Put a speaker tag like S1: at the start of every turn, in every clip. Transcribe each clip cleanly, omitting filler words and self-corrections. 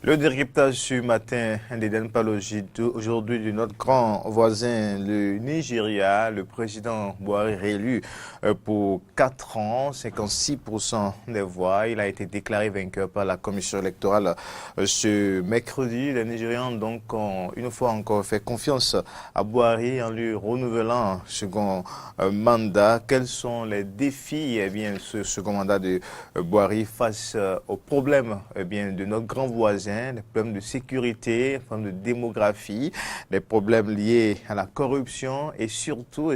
S1: Le décryptage ce matin n'édonne pas aujourd'hui de notre grand voisin, le Nigeria. Le président Buhari réélu pour 4 ans, 56% des voix. Il a été déclaré vainqueur par la commission électorale ce mercredi. Les Nigérians donc ont une fois encore fait confiance à Buhari en lui renouvelant un second mandat. Quels sont les défis ce second mandat de Buhari face aux problèmes de notre grand voisin? Des problèmes de sécurité, des problèmes de démographie, des problèmes liés à la corruption et surtout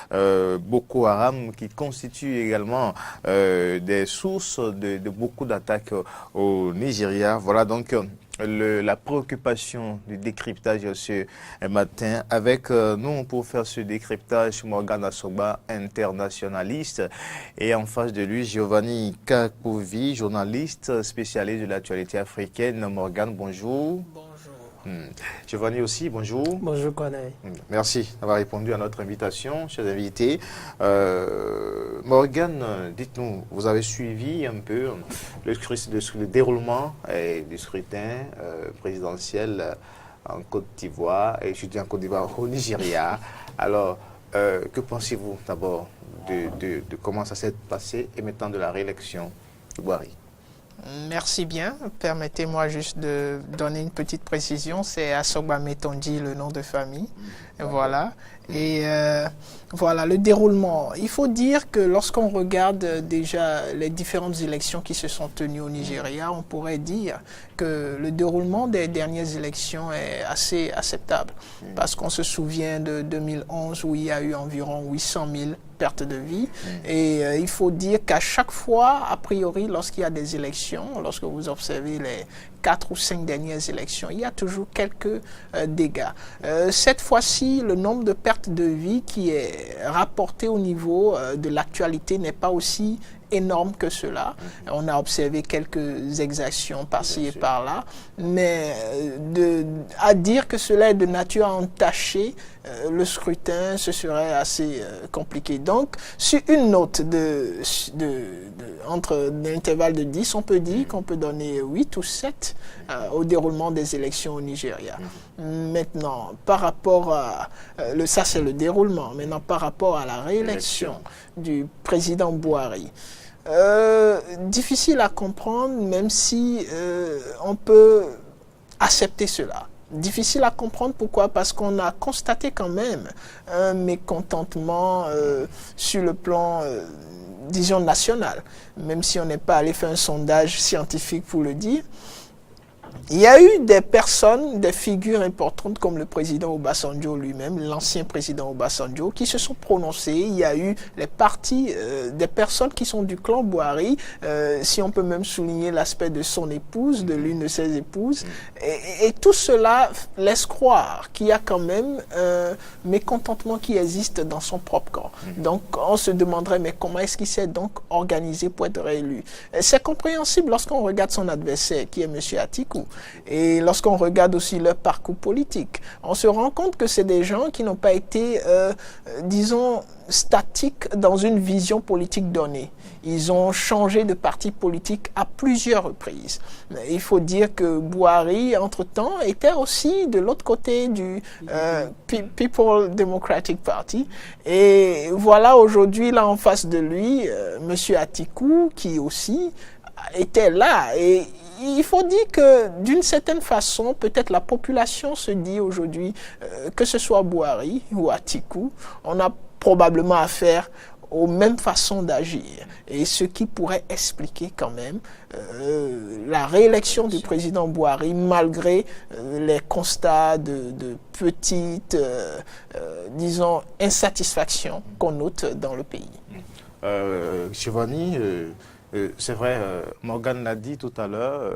S1: Boko Haram qui constitue également des sources de beaucoup d'attaques au Nigeria. Voilà donc la préoccupation du décryptage ce matin. Avec nous pour faire ce décryptage, Morgan Asogba, internationaliste, et en face de lui, Giovanni Kakovi, journaliste spécialiste de l'actualité africaine. Morgan, bonjour. Giovanni aussi, bonjour.
S2: Bonjour, Corneille.
S1: Merci d'avoir répondu à notre invitation, chers invités. Morgan, dites-nous, vous avez suivi un peu le déroulement du scrutin présidentiel en Côte d'Ivoire, et je dis en Côte d'Ivoire, au Nigeria. Alors, que pensez-vous d'abord de comment ça s'est passé et maintenant de la réélection de Buhari?
S2: Merci bien. Permettez-moi juste de donner une petite précision. C'est Asogba Metondi, le nom de famille. Voilà. Et voilà le déroulement. Il faut dire que lorsqu'on regarde déjà les différentes élections qui se sont tenues au Nigeria, on pourrait dire que le déroulement des dernières élections est assez acceptable. Parce qu'on se souvient de 2011 où il y a eu environ 800 000 pertes de vie. Et il faut dire qu'à chaque fois, a priori, lorsqu'il y a des élections, lorsque vous observez les 4 ou 5 dernières élections, il y a toujours quelques dégâts. Cette fois-ci, le nombre de pertes de vie qui est rapporté au niveau de l'actualité n'est pas aussi énorme que cela. On a observé quelques exactions par-ci et par-là, mais à dire que cela est de nature à entacher le scrutin, ce serait assez compliqué. Donc, sur une note entre l'intervalle de 10, on peut dire qu'on peut donner 8 ou 7 au déroulement des élections au Nigeria. Maintenant, par rapport à... ça, c'est le déroulement. Maintenant, par rapport à la réélection du président Buhari, difficile à comprendre, même si on peut accepter cela. Difficile à comprendre, pourquoi? Parce qu'on a constaté quand même un mécontentement sur le plan, disons, national. Même si on n'est pas allé faire un sondage scientifique pour le dire. Il y a eu des personnes, des figures importantes comme le président Obasanjo lui-même, l'ancien président Obasanjo, qui se sont prononcés. Il y a eu les partis, des personnes qui sont du clan Buhari, si on peut même souligner l'aspect de son épouse, de l'une de ses épouses. Et tout cela laisse croire qu'il y a quand même un mécontentement qui existe dans son propre camp. Donc on se demanderait, mais comment est-ce qu'il s'est donc organisé pour être réélu? C'est compréhensible lorsqu'on regarde son adversaire, qui est M. Atiku. Et lorsqu'on regarde aussi leur parcours politique, on se rend compte que c'est des gens qui n'ont pas été, disons, statiques dans une vision politique donnée. Ils ont changé de parti politique à plusieurs reprises. Il faut dire que Buhari, entre-temps, était aussi de l'autre côté du People Democratic Party. Et voilà aujourd'hui, là en face de lui, M. Atiku, qui aussi était là. Et il faut dire que d'une certaine façon, peut-être la population se dit aujourd'hui, que ce soit Buhari ou Atiku, on a probablement affaire aux mêmes façons d'agir. Et ce qui pourrait expliquer quand même la réélection du président Buhari, malgré les constats de petites, disons, insatisfactions qu'on note dans le pays.
S1: Giovanni, c'est vrai, Morgan l'a dit tout à l'heure,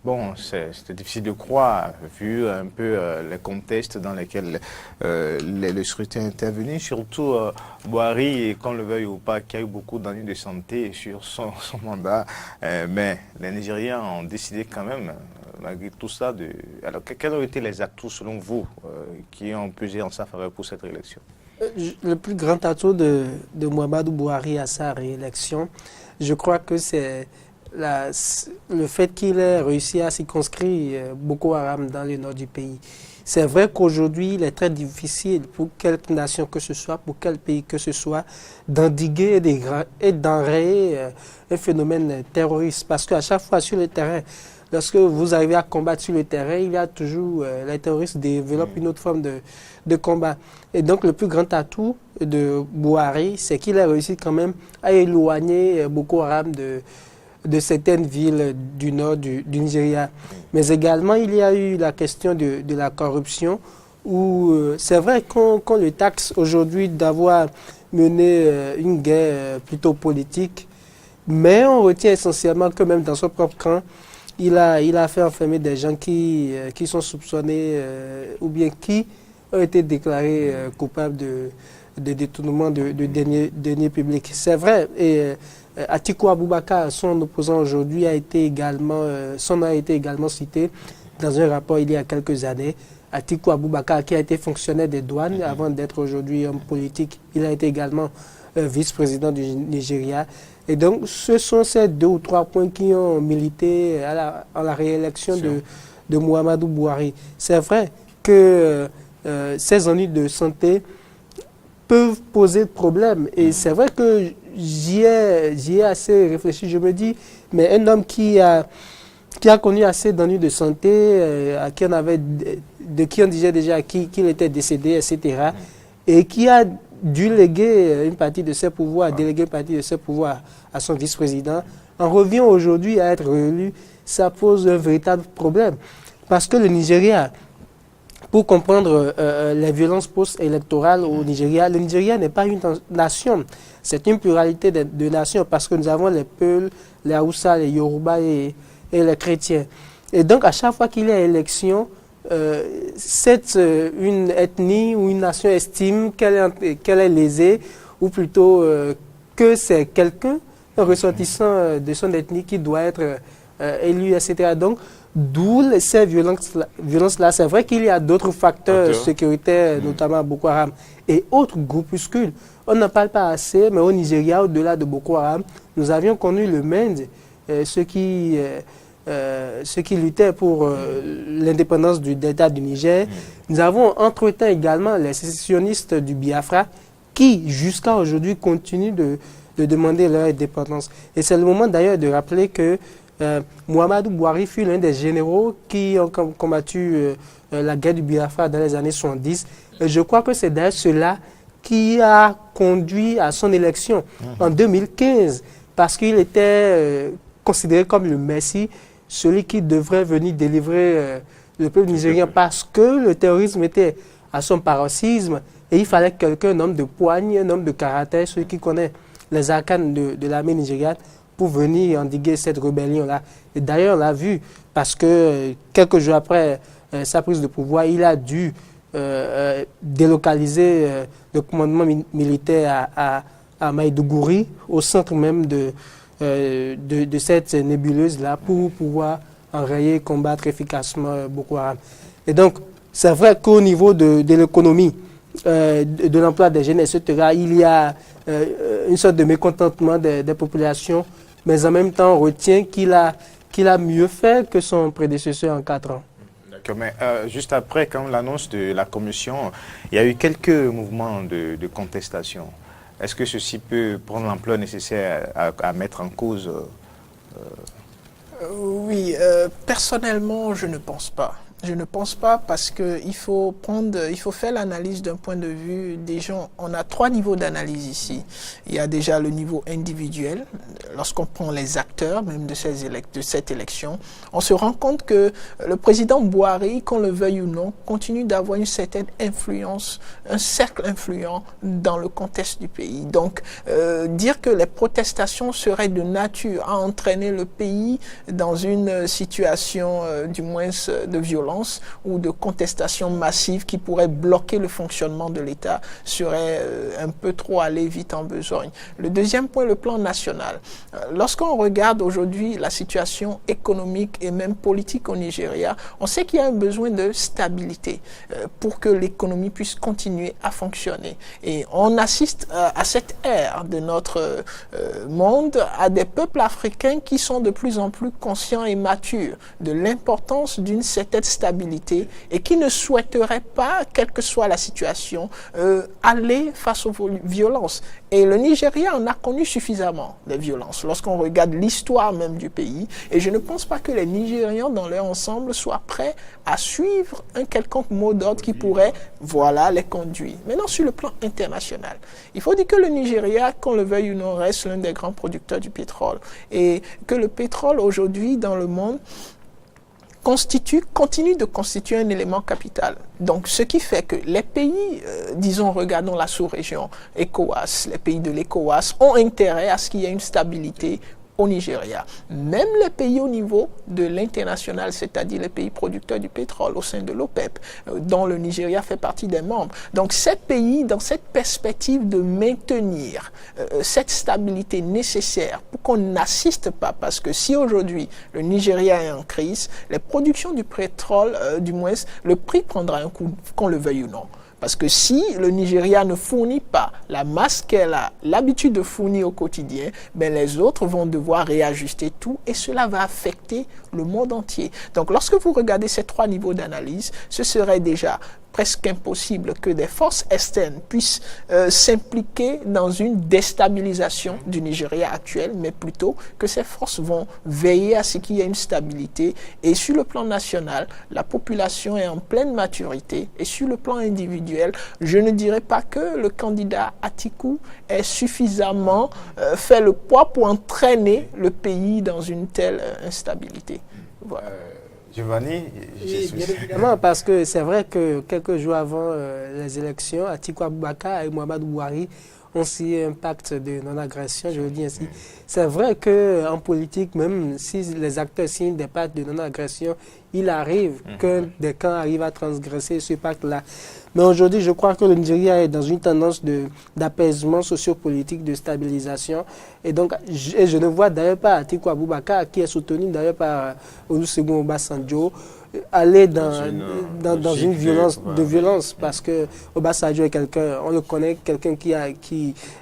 S1: bon, c'était difficile de croire, vu un peu les contextes dans lesquels le scrutin est intervenu, surtout Buhari, qu'on le veuille ou pas, qui a eu beaucoup d'années de santé sur son mandat, mais les Nigériens ont décidé quand même, malgré tout ça, Alors, quels ont été les atouts, selon vous, qui ont pesé en sa faveur pour cette élection?
S3: Le plus grand atout de Muhammadu Buhari à sa réélection, je crois que c'est le fait qu'il ait réussi à circonscrire Boko Haram dans le nord du pays. C'est vrai qu'aujourd'hui, il est très difficile pour quelque nation que ce soit, pour quel pays que ce soit, d'endiguer et d'enrayer un phénomène terroriste. Parce qu'à chaque fois sur le terrain, lorsque vous arrivez à combattre sur le terrain, il y a toujours, les terroristes développent une autre forme de combat. Et donc le plus grand atout de Buhari, c'est qu'il a réussi quand même à éloigner Boko Haram de certaines villes du nord du Nigeria. Mais également, il y a eu la question de la corruption, où c'est vrai qu'on le taxe aujourd'hui d'avoir mené une guerre plutôt politique, mais on retient essentiellement que même dans son propre camp, il a fait enfermer des gens qui sont soupçonnés ou bien qui ont été déclarés coupables de détournement de deniers publics. C'est vrai, et Atiku Abubakar, son opposant aujourd'hui, son nom a été également cité dans un rapport il y a quelques années. Atiku Abubakar, qui a été fonctionnaire des douanes avant d'être aujourd'hui homme politique, il a été également vice-président du Nigeria. Et donc, ce sont ces 2 ou 3 points qui ont milité à la réélection de Muhammadu Buhari. C'est vrai que ces ennuis de santé peuvent poser problème. Et c'est vrai que j'y ai assez réfléchi. Je me dis, mais un homme qui a connu assez d'ennuis de santé, de qui on disait déjà qu'il était décédé, etc., et qui a dû léguer une partie de ses pouvoirs, déléguer une partie de ses pouvoirs à son vice-président, en revient aujourd'hui à être réélu, ça pose un véritable problème. Parce que le Nigeria, pour comprendre les violences post-électorales au Nigeria, le Nigeria n'est pas une nation, c'est une pluralité de nations parce que nous avons les Peuls, les Hausa, les Yoruba et les chrétiens. Et donc à chaque fois qu'il y a élection, une ethnie ou une nation estime qu'elle est lésée, ou plutôt que c'est quelqu'un, un ressortissant de son ethnie qui doit être élu, etc. Donc, d'où ces violences-là. C'est vrai qu'il y a d'autres facteurs sécuritaires, notamment Boko Haram et autres groupuscules. On n'en parle pas assez, mais au Nigeria, au-delà de Boko Haram, nous avions connu le MEND, ceux qui luttaient pour l'indépendance de l'État du Niger. Nous avons entre-temps également les sécessionnistes du Biafra qui, jusqu'à aujourd'hui, continuent de demander leur indépendance. Et c'est le moment d'ailleurs de rappeler que Muhammadu Buhari fut l'un des généraux qui ont combattu la guerre du Biafra dans les années 70. Et je crois que c'est d'ailleurs cela qui a conduit à son élection en 2015, parce qu'il était considéré comme le Messie, celui qui devrait venir délivrer le peuple nigérien, parce que le terrorisme était à son paroxysme et il fallait quelqu'un, un homme de poigne, un homme de caractère, celui qui connaît les arcanes de l'armée nigériane, pour venir endiguer cette rébellion-là. Et d'ailleurs, on l'a vu, parce que quelques jours après sa prise de pouvoir, il a dû délocaliser le commandement militaire à Maïdougouri, au centre même de cette nébuleuse-là, pour pouvoir enrayer, combattre efficacement Boko Haram. Et donc, c'est vrai qu'au niveau de l'économie, de l'emploi des jeunes, etc., il y a une sorte de mécontentement des populations, mais en même temps, on retient qu'il a mieux fait que son prédécesseur en 4 ans.
S1: D'accord, mais juste après, quand l'annonce de la commission, il y a eu quelques mouvements de contestation. Est-ce que ceci peut prendre l'ampleur nécessaire à mettre en cause
S2: Oui, personnellement, je ne pense pas. Je ne pense pas, parce qu'il faut faire l'analyse d'un point de vue des gens. On a 3 niveaux d'analyse ici. Il y a déjà le niveau individuel. Lorsqu'on prend les acteurs même de cette élection, on se rend compte que le président Buhari, qu'on le veuille ou non, continue d'avoir une certaine influence, un cercle influent dans le contexte du pays. Donc, dire que les protestations seraient de nature à entraîner le pays dans une situation, du moins, de violence, violence ou de contestation massive qui pourrait bloquer le fonctionnement de l'État serait un peu trop aller vite en besogne. Le deuxième point, le plan national. Lorsqu'on regarde aujourd'hui la situation économique et même politique au Nigeria, on sait qu'il y a un besoin de stabilité pour que l'économie puisse continuer à fonctionner. Et on assiste à cette ère de notre monde à des peuples africains qui sont de plus en plus conscients et matures de l'importance d'une certaine stabilité et qui ne souhaiteraient pas, quelle que soit la situation, aller face aux violences. Et le Nigeria en a connu suffisamment des violences lorsqu'on regarde l'histoire même du pays. Et je ne pense pas que les Nigérians dans leur ensemble soient prêts à suivre un quelconque mot d'ordre qui pourrait, voilà, les conduire. Maintenant, sur le plan international, il faut dire que le Nigeria, qu'on le veuille ou non, reste l'un des grands producteurs du pétrole. Et que le pétrole aujourd'hui dans le monde continue de constituer un élément capital. Donc, ce qui fait que les pays, disons, regardons la sous-région ECOWAS, les pays de l'ECOWAS ont intérêt à ce qu'il y ait une stabilité au Nigeria. Même les pays au niveau de l'international, c'est-à-dire les pays producteurs du pétrole au sein de l'OPEP, dont le Nigeria fait partie des membres. Donc ces pays, dans cette perspective de maintenir cette stabilité nécessaire pour qu'on n'assiste pas, parce que si aujourd'hui le Nigeria est en crise, les productions du pétrole, du moins, le prix prendra un coup, qu'on le veuille ou non. Parce que si le Nigeria ne fournit pas la masse qu'elle a l'habitude de fournir au quotidien, ben les autres vont devoir réajuster tout et cela va affecter le monde entier. Donc lorsque vous regardez ces trois niveaux d'analyse, ce serait déjà presque impossible que des forces externes puissent s'impliquer dans une déstabilisation du Nigeria actuel, mais plutôt que ces forces vont veiller à ce qu'il y ait une stabilité. Et sur le plan national, la population est en pleine maturité. Et sur le plan individuel, je ne dirais pas que le candidat Atiku ait suffisamment fait le poids pour entraîner le pays dans une telle instabilité. Voilà.
S1: Giovanni,
S3: oui, bien évidemment, parce que c'est vrai que quelques jours avant les élections, Atiku Abubakar et Muhammadu Buhari ont signé un pacte de non-agression, je le dis ainsi. C'est vrai qu'en politique, même si les acteurs signent des pactes de non-agression, il arrive que des camps arrivent à transgresser ce pacte-là. Mais aujourd'hui, je crois que le Nigeria est dans une tendance d'apaisement sociopolitique, de stabilisation. Et donc, je ne vois d'ailleurs pas Atiku Abubakar, qui est soutenu d'ailleurs par Olusegun Obasanjo, aller dans une violence de violence, parce que Obasanjo est quelqu'un, on le connaît, quelqu'un qui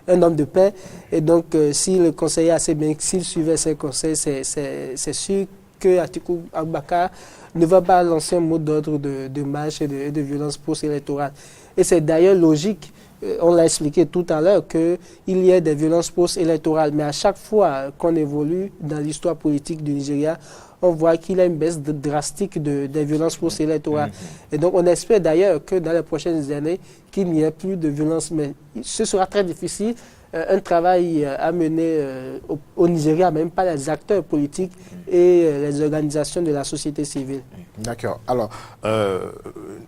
S3: un homme de paix. Et donc, s'il le conseillait assez bien, s'il suivait ses conseils, c'est sûr que Atiku Abubakar ne va pas lancer un mot d'ordre de marche et de violence post-électorale. Et c'est d'ailleurs logique, on l'a expliqué tout à l'heure, qu'il y ait des violences post-électorales. Mais à chaque fois qu'on évolue dans l'histoire politique du Nigeria, on voit qu'il y a une baisse drastique des violences post-électorales. Et donc on espère d'ailleurs que dans les prochaines années, qu'il n'y ait plus de violence. Mais ce sera très difficile. Un travail à mener au Nigeria, même pas les acteurs politiques et les organisations de la société civile.
S1: D'accord. Alors,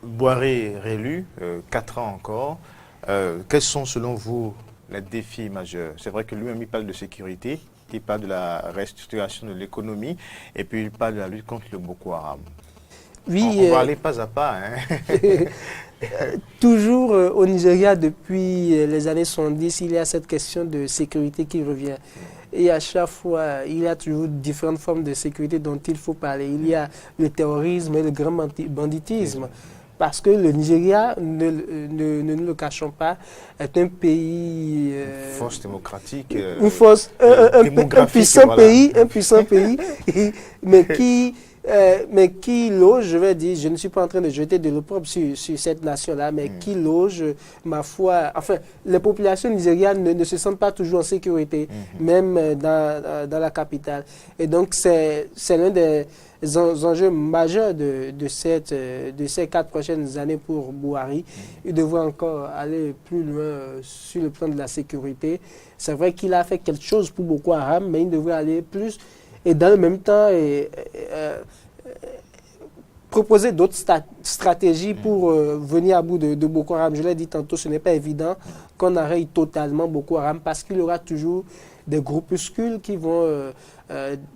S1: Buhari réélu, 4 ans encore. Quels sont selon vous les défis majeurs? C'est vrai que lui-même il parle de sécurité, il parle de la restructuration de l'économie et puis il parle de la lutte contre le Boko Haram. Oui, on va aller pas à pas.
S3: Toujours au Nigeria, depuis les années 70, il y a cette question de sécurité qui revient. Et à chaque fois, il y a toujours différentes formes de sécurité dont il faut parler. Il y a le terrorisme et le grand banditisme. Parce que le Nigeria, ne nous le cachons pas, est un pays...
S1: force démocratique.
S3: Un puissant pays, mais qui loge, je vais dire, je ne suis pas en train de jeter de l'opprobre sur cette nation-là, mais qui loge, ma foi, enfin, les populations nigérianes ne se sentent pas toujours en sécurité, même dans la capitale. Et donc, c'est l'un des enjeux majeurs de ces 4 prochaines années pour Buhari. Il devrait encore aller plus loin sur le plan de la sécurité. C'est vrai qu'il a fait quelque chose pour Boko Haram, mais il devrait aller plus. Et dans le même temps, proposer d'autres stratégies pour venir à bout de Boko Haram. Je l'ai dit tantôt, ce n'est pas évident qu'on arrête totalement Boko Haram parce qu'il y aura toujours des groupuscules qui vont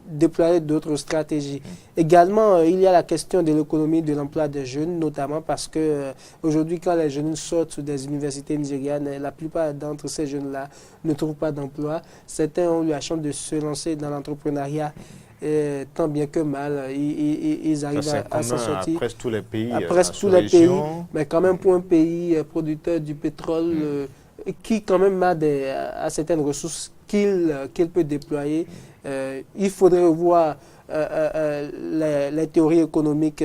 S3: déployer d'autres stratégies. Également, il y a la question de l'économie de l'emploi des jeunes, notamment parce que aujourd'hui, quand les jeunes sortent des universités nigérianes, la plupart d'entre ces jeunes-là ne trouvent pas d'emploi. Certains ont eu la chance de se lancer dans l'entrepreneuriat. Tant bien que mal, ils arrivent à s'en sortir.
S1: Presque tous les pays.
S3: Presque tous les pays, mais quand même pour un pays producteur du pétrole qui quand même a certaines ressources qu'il peut déployer, il faudrait voir les théories économiques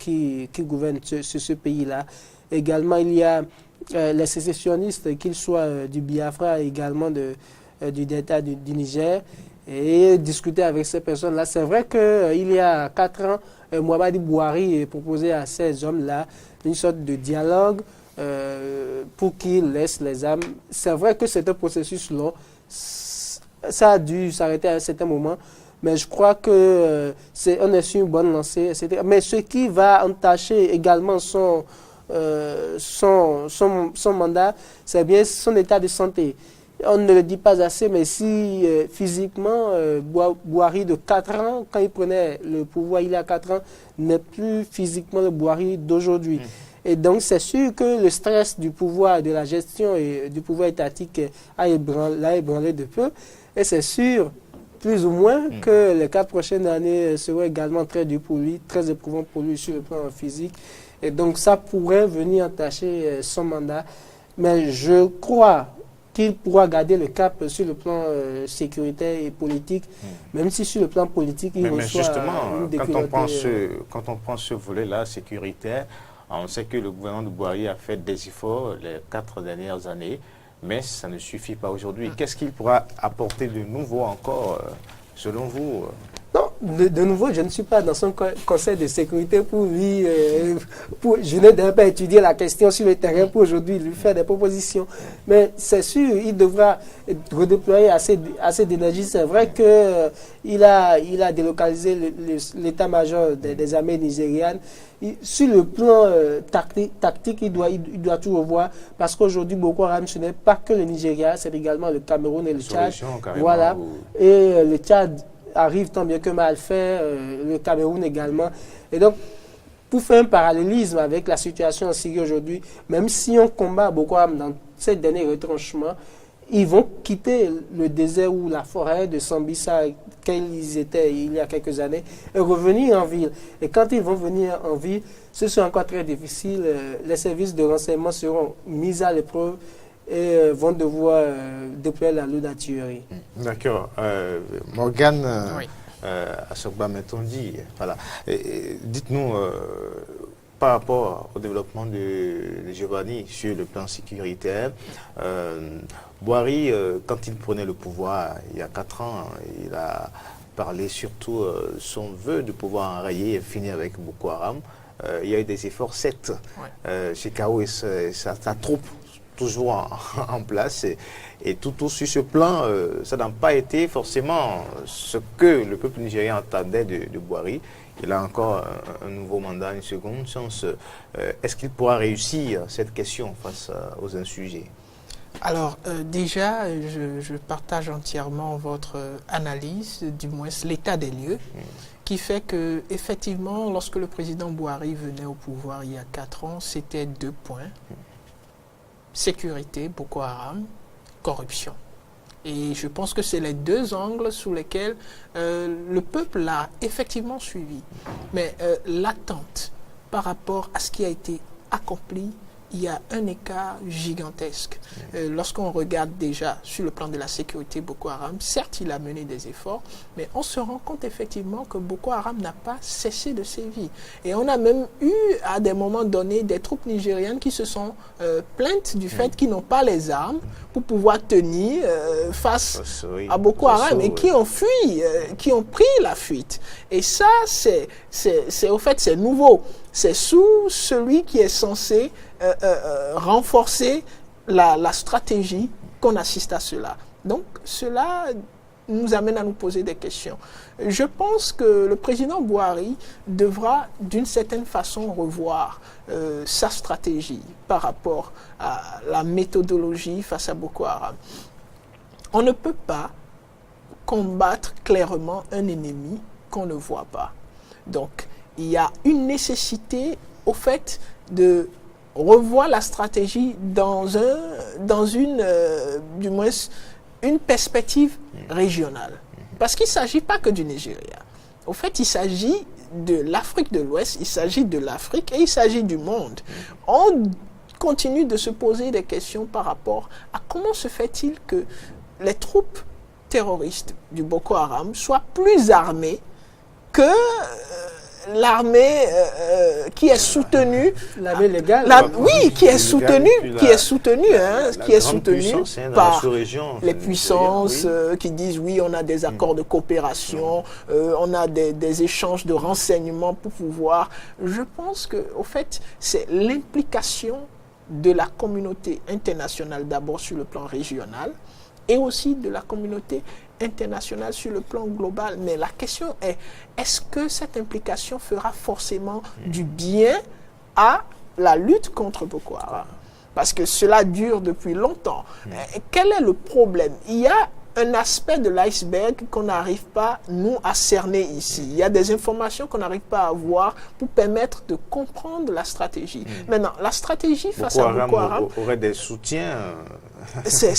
S3: qui gouvernent ce pays-là. Également, il y a les sécessionnistes, qu'ils soient du Biafra, également du Delta du Niger, et discuter avec ces personnes-là. C'est vrai qu'il y a 4 ans, Mouhamadou Bouhari proposait à ces hommes-là une sorte de dialogue pour qu'ils laissent les armes. C'est vrai que c'est un processus long. Ça a dû s'arrêter à un certain moment, mais je crois que on est sur une bonne lancée, etc. Mais ce qui va entacher également son mandat, c'est bien son état de santé. On ne le dit pas assez, mais si physiquement, Bouhari de 4 ans, quand il prenait le pouvoir il y a 4 ans, n'est plus physiquement le Bouhari d'aujourd'hui. Et donc, c'est sûr que le stress du pouvoir, de la gestion et du pouvoir étatique l'a ébranlé de peu. Et c'est sûr, plus ou moins, que les 4 prochaines années seront également très dures pour lui, très éprouvantes pour lui sur le plan physique. Et donc, ça pourrait venir entacher son mandat. Mais je crois qu'il pourra garder le cap sur le plan sécuritaire et politique, même si sur le plan politique, il reçoit
S1: justement,
S3: une déculottée.
S1: quand on prend ce volet-là, sécuritaire, on sait que le gouvernement de Bouhari a fait des efforts les 4 dernières années, mais ça ne suffit pas aujourd'hui. Qu'est-ce qu'il pourra apporter de nouveau encore, selon vous?
S3: Non, de nouveau, je ne suis pas dans son conseil de sécurité pour lui. Je n'ai d'ailleurs pas étudié la question sur le terrain pour aujourd'hui lui faire des propositions. Mais c'est sûr, il devra redéployer assez d'énergie. C'est vrai qu'il a délocalisé l'état-major des armées nigérianes. Sur le plan tactique, il doit tout revoir parce qu'aujourd'hui, Boko Haram, ce n'est pas que le Nigeria, c'est également le Cameroun et le Tchad. Voilà. Et le Tchad arrive tant bien que mal faire, le Cameroun également. Et donc, pour faire un parallélisme avec la situation en Syrie aujourd'hui, même si on combat Boko Haram dans ces derniers retranchements, ils vont quitter le désert ou la forêt de Sambisa, qu'ils étaient il y a quelques années, et revenir en ville. Et quand ils vont venir en ville, ce sera encore très difficile. Les services de renseignement seront mis à l'épreuve et vont devoir déployer la loi d'artillerie.
S1: D'accord. Morgane,
S2: Oui.
S1: Assogba Metondi, voilà. Dites-nous, par rapport au développement de Giovanni sur le plan sécuritaire, Bouhari, quand il prenait le pouvoir il y a 4 ans, il a parlé surtout son vœu de pouvoir enrayer et finir avec Boko Haram. Il y a eu des efforts, certes, chez Kao et sa troupe, toujours en place. Et tout sur ce plan, ça n'a pas été forcément ce que le peuple nigérien attendait de Bouhari. Il a encore un nouveau mandat, une seconde chance. Est-ce qu'il pourra réussir cette question face aux insurgés?
S2: Alors, déjà, je partage entièrement votre analyse, du moins l'état des lieux, qui fait que, effectivement, lorsque le président Bouhari venait au pouvoir il y a 4 ans, c'était 2 points. Sécurité, Boko Haram, corruption. Et je pense que c'est les 2 angles sous lesquels le peuple l'a effectivement suivi. Mais l'attente par rapport à ce qui a été accompli, il y a un écart gigantesque. Lorsqu'on regarde déjà sur le plan de la sécurité Boko Haram, certes il a mené des efforts, mais on se rend compte effectivement que Boko Haram n'a pas cessé de sévir. Et on a même eu à des moments donnés des troupes nigériennes qui se sont plaintes du fait qu'ils n'ont pas les armes pour pouvoir tenir face à Boko Haram et qui ont fui, qui ont pris la fuite. Et ça, au fait, c'est nouveau. C'est sous celui qui est censé renforcer la stratégie qu'on assiste à cela. Donc, cela nous amène à nous poser des questions. Je pense que le président Bouhari devra, d'une certaine façon, revoir sa stratégie par rapport à la méthodologie face à Boko Haram. On ne peut pas combattre clairement un ennemi qu'on ne voit pas. Donc, il y a une nécessité au fait de revoir la stratégie dans une, du moins, une perspective régionale. Parce qu'il ne s'agit pas que du Nigeria. Au fait, il s'agit de l'Afrique de l'Ouest, il s'agit de l'Afrique et il s'agit du monde. On continue de se poser des questions par rapport à comment se fait-il que les troupes terroristes du Boko Haram soient plus armées que l'armée qui est soutenue,
S3: l'armée légale,
S2: oui, qui est soutenue par les puissances qui disent oui, on a des accords de coopération, on a des échanges de renseignements pour pouvoir. Je pense que, au fait, c'est l'implication de la communauté internationale d'abord sur le plan régional et aussi de la communauté internationale sur le plan global. Mais la question est, est-ce que cette implication fera forcément du bien à la lutte contre Boko Haram? Parce que cela dure depuis longtemps. Quel est le problème? Il y a un aspect de l'iceberg qu'on n'arrive pas, nous, à cerner ici. Il y a des informations qu'on n'arrive pas à avoir pour permettre de comprendre la stratégie. Maintenant, la stratégie face à Boko Haram
S1: aurait des soutiens.
S2: C'est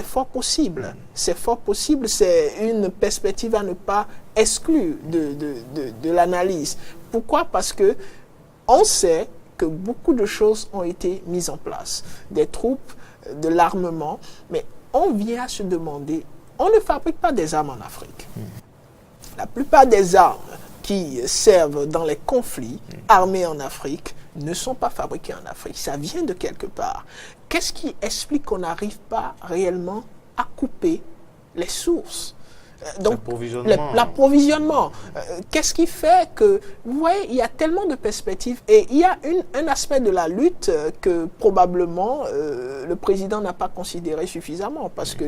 S2: fort possible. C'est fort possible. C'est une perspective à ne pas exclure de l'analyse. Pourquoi? Parce que on sait que beaucoup de choses ont été mises en place. Des troupes, de l'armement, mais on vient à se demander, on ne fabrique pas des armes en Afrique. La plupart des armes qui servent dans les conflits armés en Afrique ne sont pas fabriquées en Afrique. Ça vient de quelque part. Qu'est-ce qui explique qu'on n'arrive pas réellement à couper les sources? Donc, l'approvisionnement. Qu'est-ce qui fait que, vous voyez, il y a tellement de perspectives et il y a un aspect de la lutte que probablement le président n'a pas considéré suffisamment parce que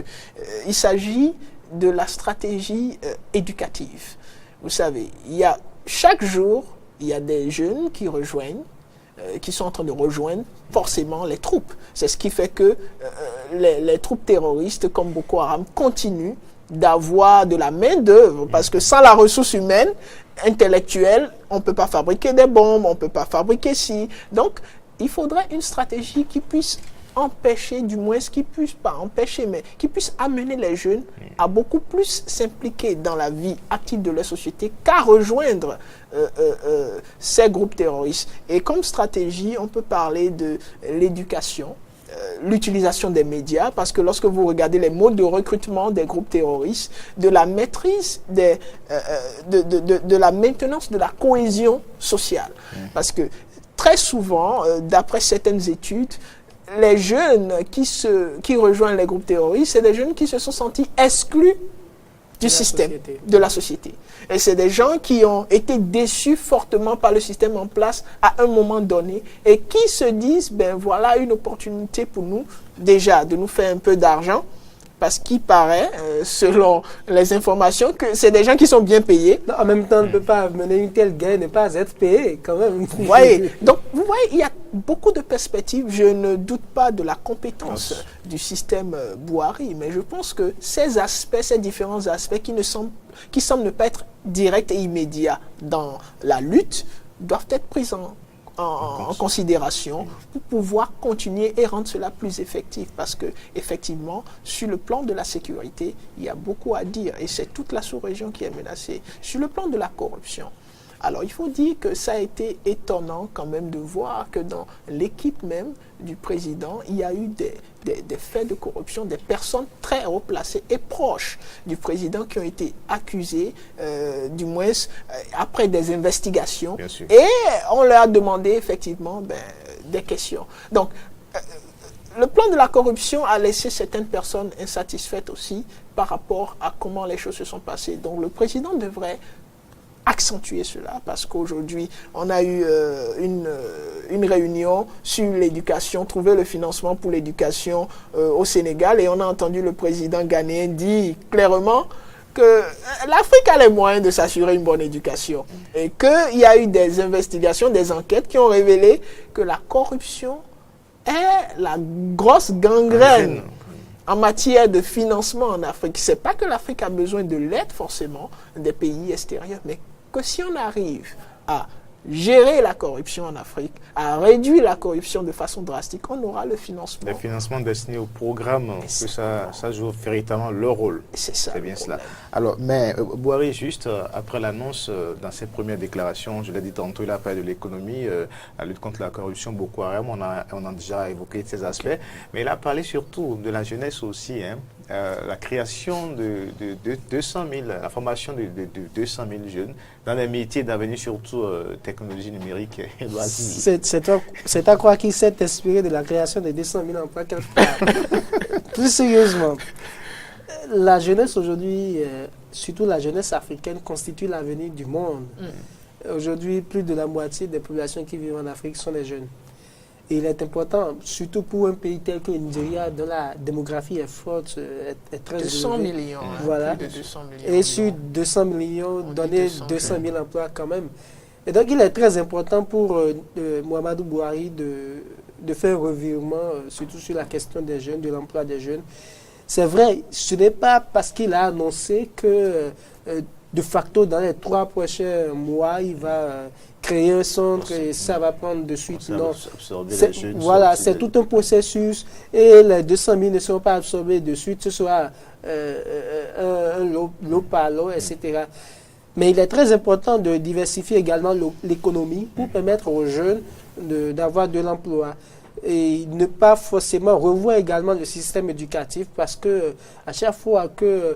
S2: il s'agit de la stratégie éducative. Vous savez, chaque jour, il y a des jeunes qui rejoignent, qui sont en train de rejoindre forcément les troupes. C'est ce qui fait que les troupes terroristes comme Boko Haram continuent d'avoir de la main-d'œuvre, parce que sans la ressource humaine, intellectuelle, on ne peut pas fabriquer des bombes, on ne peut pas fabriquer ci. Donc, il faudrait une stratégie qui puisse empêcher, du moins, qui puisse pas empêcher, mais qui puisse amener les jeunes à beaucoup plus s'impliquer dans la vie active de la société qu'à rejoindre ces groupes terroristes. Et comme stratégie, on peut parler de l'éducation, l'utilisation des médias, parce que lorsque vous regardez les modes de recrutement des groupes terroristes, de la maîtrise de la maintenance de la cohésion sociale. Parce que très souvent, d'après certaines études, les jeunes qui rejoignent les groupes terroristes, c'est des jeunes qui se sont sentis exclus du système, de la société. Et c'est des gens qui ont été déçus fortement par le système en place à un moment donné et qui se disent, ben voilà une opportunité pour nous, déjà, de nous faire un peu d'argent, parce qu'il paraît, selon les informations, que c'est des gens qui sont bien payés.
S3: Non, en même temps, on ne peut pas mener une telle guerre, ne pas être payé quand même.
S2: Vous voyez, donc, vous voyez, il y a beaucoup de perspectives. Je ne doute pas de la compétence du système Bouhari, mais je pense que ces aspects, ces différents aspects qui semblent ne pas être directs et immédiats dans la lutte, doivent être pris en considération pour pouvoir continuer et rendre cela plus effectif, parce que effectivement sur le plan de la sécurité il y a beaucoup à dire et c'est toute la sous-région qui est menacée. Sur le plan de la corruption, alors il faut dire que ça a été étonnant quand même de voir que dans l'équipe même du président, il y a eu des faits de corruption, des personnes très haut placées et proches du président qui ont été accusées, du moins après des investigations. Et on leur a demandé effectivement des questions. Donc, le plan de la corruption a laissé certaines personnes insatisfaites aussi par rapport à comment les choses se sont passées. Donc, le président devrait accentuer cela, parce qu'aujourd'hui, on a eu une réunion sur l'éducation, trouver le financement pour l'éducation au Sénégal, et on a entendu le président ghanéen dire clairement que l'Afrique a les moyens de s'assurer une bonne éducation, et qu'il y a eu des investigations, des enquêtes qui ont révélé que la corruption est la grosse gangrène en matière de financement en Afrique. C'est pas que l'Afrique a besoin de l'aide forcément des pays extérieurs, mais que si on arrive à gérer la corruption en Afrique, à réduire la corruption de façon drastique, on aura le financement.
S1: Le financement destiné au programme, que ça joue véritablement leur rôle.
S2: C'est ça.
S1: C'est bien cela. Alors, mais Boiry, juste après l'annonce, dans ses premières déclarations, je l'ai dit tantôt, il a parlé de l'économie, la lutte contre la corruption, Boko Haram, on a déjà évoqué ces aspects, mais il a parlé surtout de la jeunesse aussi, hein. La création de 200 000, la formation de 200 000 jeunes dans les métiers d'avenir, surtout technologie numérique et loisirs.
S3: C'est à croire qu'il s'est inspiré de la création de 200 000 emplois quelque part. Plus sérieusement, la jeunesse aujourd'hui, surtout la jeunesse africaine, constitue l'avenir du monde. Aujourd'hui, plus de la moitié des populations qui vivent en Afrique sont des jeunes. Et il est important, surtout pour un pays tel que le Nigeria, dont la démographie est forte, est très
S2: 200
S3: élevée.
S2: millions.
S3: Voilà.
S2: Plus de 200 millions.
S3: Et sur 200 millions, donner 200 000 emplois quand même. Et donc, il est très important pour Muhammadu Buhari de faire un revirement, surtout sur la question des jeunes, de l'emploi des jeunes. C'est vrai, ce n'est pas parce qu'il a annoncé que, de facto, dans les 3 prochains mois, il va créer un centre et ça va prendre de suite. Non, voilà, c'est tout un processus et les 200 000 ne seront pas absorbés de suite, ce sera un lot par lot, etc. Mais il est très important de diversifier également l'économie pour permettre aux jeunes d'avoir de l'emploi. Et ne pas forcément revoir également le système éducatif parce que à chaque fois que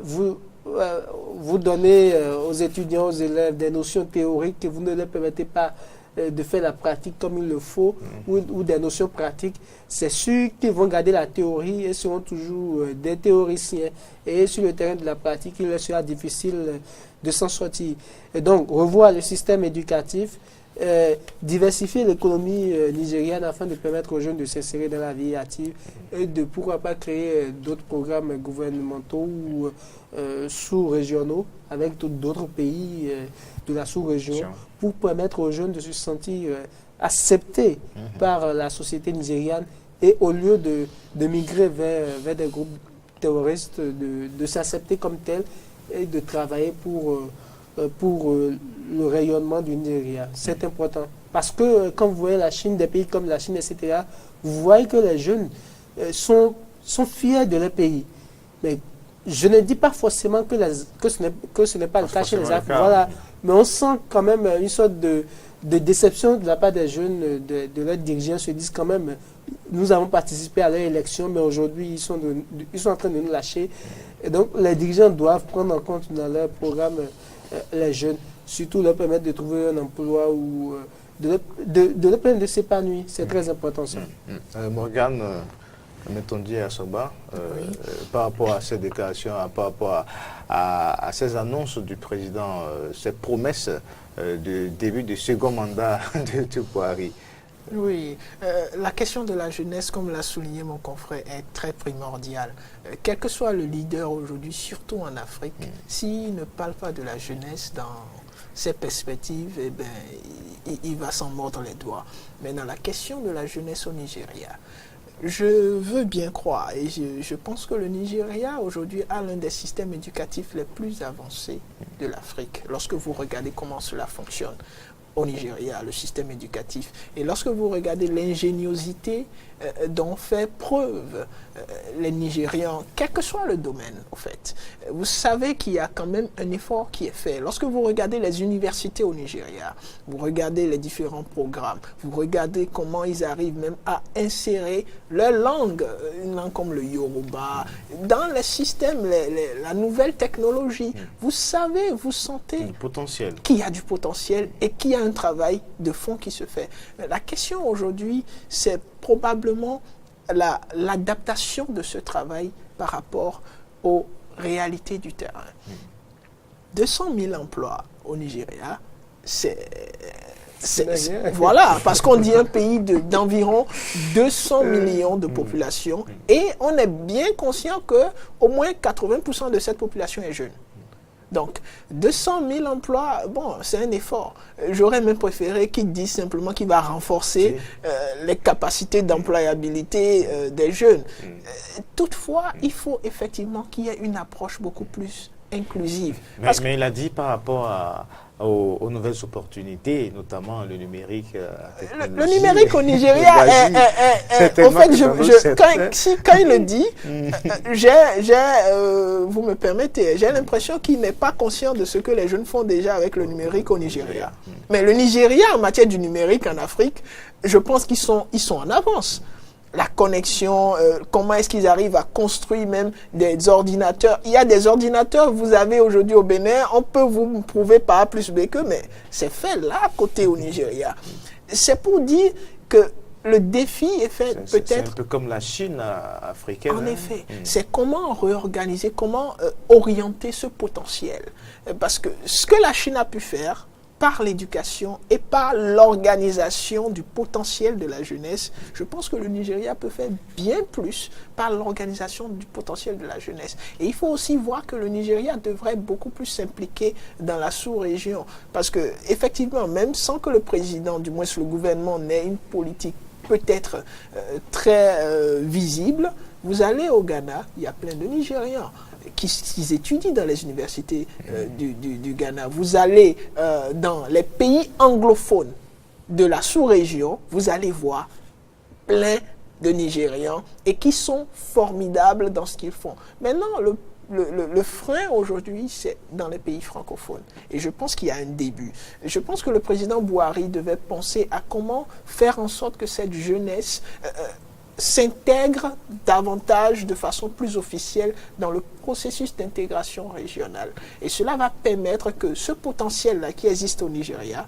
S3: vous donnez aux étudiants, aux élèves des notions théoriques que vous ne leur permettez pas de faire la pratique comme il le faut ou des notions pratiques, c'est sûr qu'ils vont garder la théorie et seront toujours des théoriciens. Et sur le terrain de la pratique, il leur sera difficile de s'en sortir. Et donc, revoir le système éducatif, diversifier l'économie nigériane afin de permettre aux jeunes de s'insérer dans la vie active et de pourquoi pas créer d'autres programmes gouvernementaux ou sous-régionaux avec d'autres pays de la sous-région pour permettre aux jeunes de se sentir acceptés par la société nigériane et au lieu de migrer vers des groupes terroristes, de s'accepter comme tels et de travailler pour le rayonnement du Nigeria. C'est important. Parce que quand vous voyez la Chine, des pays comme la Chine, etc., vous voyez que les jeunes sont fiers de leur pays. Mais je ne dis pas forcément que ce n'est pas le cas chez les Africains. Voilà. Mais on sent quand même une sorte de déception de la part des jeunes, de leurs dirigeants se disent quand même, nous avons participé à leur élection, mais aujourd'hui, ils sont en train de nous lâcher. Et donc, les dirigeants doivent prendre en compte dans leur programme les jeunes, surtout leur permettre de trouver un emploi ou de leur permettre de s'épanouir. C'est très important ça.
S1: Morgane, mettons dit à Soba, par rapport à ces déclarations, par rapport à ces annonces du président, ces promesses de début du second mandat de Boiry.
S2: Oui, la question de la jeunesse, comme l'a souligné mon confrère, est très primordiale. Quel que soit le leader aujourd'hui, surtout en Afrique, s'il ne parle pas de la jeunesse dans ses perspectives, eh ben, il va s'en mordre les doigts. Mais dans la question de la jeunesse au Nigeria, je veux bien croire et je pense que le Nigeria aujourd'hui a l'un des systèmes éducatifs les plus avancés de l'Afrique. Lorsque vous regardez comment cela fonctionne au Nigeria, le système éducatif, et lorsque vous regardez l'ingéniosité dont fait preuve les Nigérians, quel que soit le domaine, en fait, vous savez qu'il y a quand même un effort qui est fait. Lorsque vous regardez les universités au Nigeria, vous regardez les différents programmes, vous regardez comment ils arrivent même à insérer leur langue, une langue comme le Yoruba, dans les systèmes, la nouvelle technologie, vous savez, vous sentez qu'il y a du potentiel et qu'il y a un travail de fond qui se fait. La question aujourd'hui, c'est probablement l'adaptation de ce travail par rapport aux réalités du terrain. 200 000 emplois au Nigeria, voilà, parce qu'on dit un pays d'environ 200 millions de population et on est bien conscient que au moins 80% de cette population est jeune. Donc, 200 000 emplois, bon, c'est un effort. J'aurais même préféré qu'il dise simplement qu'il va renforcer les capacités d'employabilité des jeunes. Toutefois, il faut effectivement qu'il y ait une approche beaucoup plus inclusive.
S1: Mais il a dit par rapport aux nouvelles opportunités, notamment le numérique.
S2: Le numérique au Nigeria en fait, quand il le dit, vous me permettez, j'ai l'impression qu'il n'est pas conscient de ce que les jeunes font déjà avec le numérique au Nigeria. Mais le Nigeria, en matière du numérique en Afrique, je pense qu'ils sont en avance. La connexion, comment est-ce qu'ils arrivent à construire même des ordinateurs. Il y a des ordinateurs, vous avez aujourd'hui au Bénin, on peut vous prouver par A plus B que, mais c'est fait là, à côté au Nigeria. C'est pour dire que le défi est fait peut-être...
S1: C'est un peu comme la Chine africaine.
S2: En effet, c'est comment réorganiser, comment orienter ce potentiel. Parce que ce que la Chine a pu faire, par l'éducation et par l'organisation du potentiel de la jeunesse, je pense que le Nigeria peut faire bien plus par l'organisation du potentiel de la jeunesse. Et il faut aussi voir que le Nigeria devrait beaucoup plus s'impliquer dans la sous-région. Parce que, effectivement, même sans que le président, du moins le gouvernement, n'ait une politique peut-être très visible, vous allez au Ghana, il y a plein de Nigérians qui étudient dans les universités du Ghana. Vous allez dans les pays anglophones de la sous-région, vous allez voir plein de Nigérians et qui sont formidables dans ce qu'ils font. Maintenant, le frein aujourd'hui, c'est dans les pays francophones. Et je pense qu'il y a un début. Je pense que le président Buhari devait penser à comment faire en sorte que cette jeunesse s'intègre davantage de façon plus officielle dans le processus d'intégration régionale. Et cela va permettre que ce potentiel-là qui existe au Nigeria,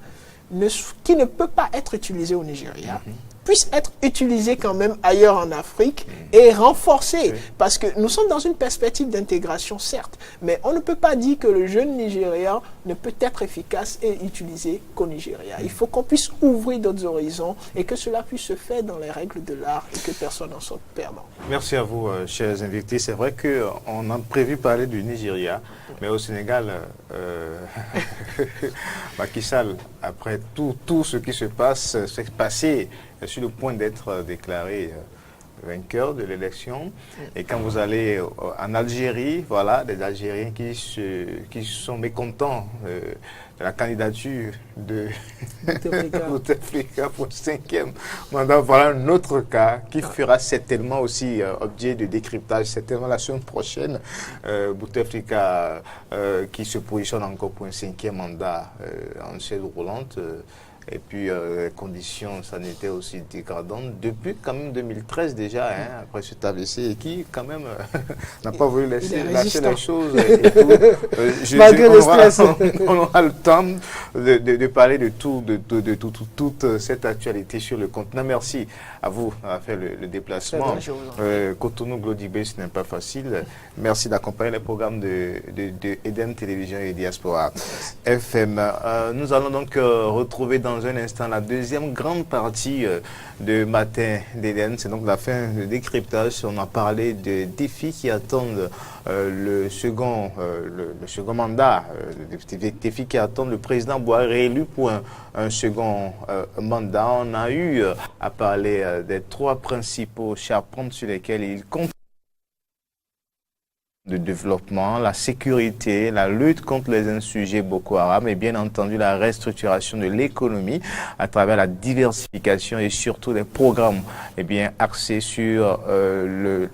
S2: qui ne peut pas être utilisé au Nigeria, puisse être utilisé quand même ailleurs en Afrique et renforcé. Parce que nous sommes dans une perspective d'intégration, certes, mais on ne peut pas dire que le jeune Nigérian ne peut être efficace et utilisé qu'au Nigeria. Il faut qu'on puisse ouvrir d'autres horizons et que cela puisse se faire dans les règles de l'art et que personne n'en sorte perdant.
S1: Merci à vous, chers invités. C'est vrai qu'on a prévu parler du Nigeria, mais au Sénégal, Macky Sall, après tout ce qui se passe, s'est passé sur le point d'être déclaré vainqueur de l'élection. Et quand vous allez en Algérie, voilà, des Algériens qui sont mécontents de la candidature de Bouteflika pour le 5e mandat. Voilà un autre cas qui fera certainement aussi objet de décryptage, certainement la semaine prochaine. Bouteflika qui se positionne encore pour un 5e mandat en chaise roulante. Et puis, les conditions sanitaires aussi dégradantes depuis quand même 2013 déjà, après cet AVC, et qui quand même n'a pas voulu lâcher les choses. Et tout.
S3: Malgré le stress.
S1: On aura le temps de parler de toute cette actualité sur le continent. Merci à vous d'avoir fait le déplacement. Cotonou-Glodibé, ce n'est pas facile. Merci d'accompagner les programmes de Eden Télévision et Diaspora FM. Nous allons donc retrouver dans un instant la deuxième grande partie de Matin d'Eden. C'est donc la fin du décryptage. On a parlé des défis qui attendent le second mandat, des défis qui attendent le président Buhari réélu pour un second mandat. On a eu à parler des trois principaux charpentes sur lesquels il compte: de développement, la sécurité, la lutte contre les insurgés Boko Haram et bien entendu la restructuration de l'économie à travers la diversification et surtout les programmes axés sur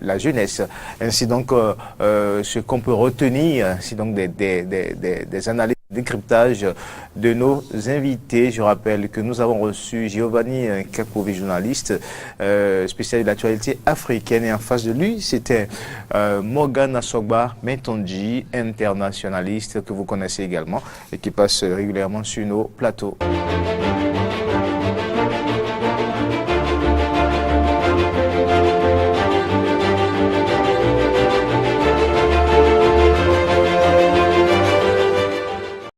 S1: la jeunesse. Ainsi donc, ce qu'on peut retenir, c'est donc des analyses, décryptage de nos invités. Je rappelle que nous avons reçu Giovanni Kakovi, journaliste spécialiste de l'actualité africaine, et en face de lui c'était Morgan Asogba Mentonji, internationaliste que vous connaissez également et qui passe régulièrement sur nos plateaux.